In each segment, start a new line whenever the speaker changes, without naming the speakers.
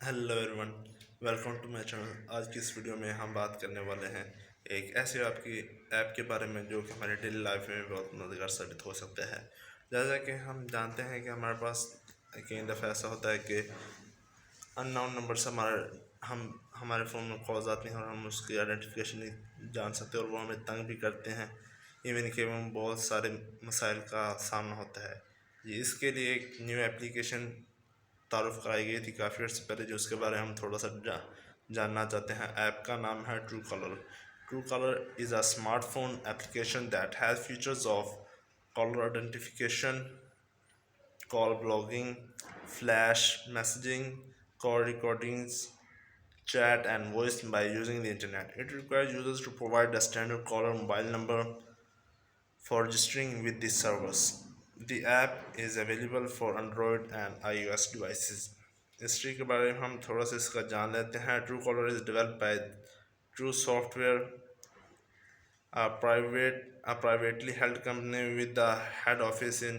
Hello everyone, welcome to my channel. आज की इस वीडियो में हम बात करने वाले हैं एक ऐसे ऐप के बारे में जो कि हमारे डेली लाइफ में बहुत मददगार साबित हो सकता है। जैसा कि हम जानते हैं कि हमारे पास कई दफ़ा ऐसा होता है कि अननोन नंबर से हमारे फ़ोन में कॉल्स आती हैं और हम उसकी आइडेंटिफिकेशन नहीं जान सकते और वो हमें तंग भी करते हैं। इवन कि हमें बहुत सारे मसाइल का सामना होता है। जी, इसके लिए एक न्यू एप्लीकेशन तारुफ कराई गई थी काफ़ी अर्से पहले, जो उसके बारे में हम थोड़ा सा जानना चाहते हैं। ऐप का नाम है true colour. True colour is a smartphone application that has features of caller identification, call blogging, flash messaging, call recordings, chat, and voice by using the internet. It requires users to provide a standard caller mobile number for registering with this service. The app is available for Android and iOS devices. History के बारे में हम थोड़ा सा इसका जान लेते हैं। True collar is developed by true software, a privately held company with the head office in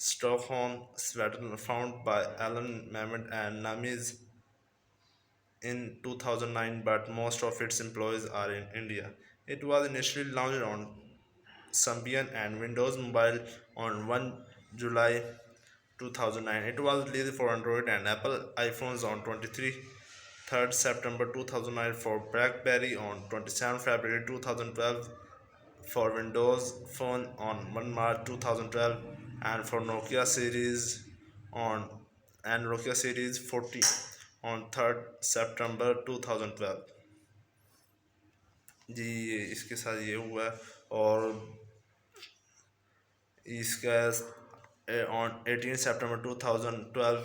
Stockholm, Sweden, founded by Alan Mamet and Namis in 2009, but most of its employees are in India. It was initially launched on Symbian and Windows Mobile on 1 July 2009. It was released for Android and Apple iPhones on 3rd September 2009, for BlackBerry on 27 February 2012, for Windows Phone on 1 March 2012, and for Nokia Series on and Nokia Series 40 on 3rd September 2012। जी, इसके साथ ये हुआ है। और इसका on 18 September 2012,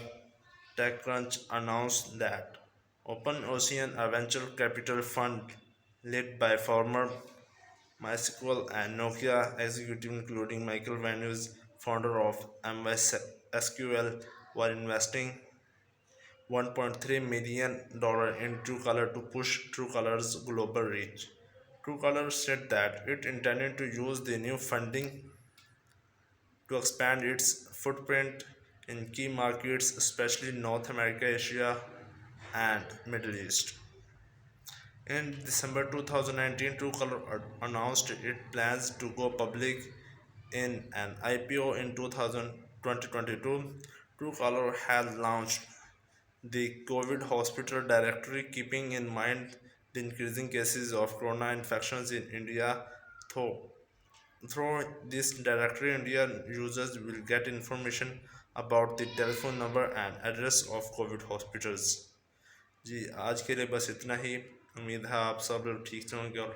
TechCrunch announced that Open Ocean, a venture capital fund led by former MySQL and Nokia executive, including Michael Vanues, founder of MySQL, were investing $1.3 million in Truecaller to push Truecaller's global reach. Truecaller said that it intended to use the new funding to expand its footprint in key markets, especially North America, Asia, and Middle East. In December 2019, Truecaller announced it plans to go public in an IPO in 2022. Truecaller has launched the COVID hospital directory, keeping in mind the increasing cases of corona infections in India. Though through this directory, Indian users will get information about the telephone number and address of COVID hospitals. जी, आज के लिए बस इतना ही। उम्मीद है आप सब लोग ठीक से होंगे और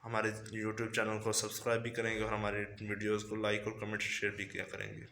हमारे YouTube चैनल को सब्सक्राइब भी करेंगे और हमारे वीडियोस को लाइक और कमेंट शेयर भी किया करेंगे।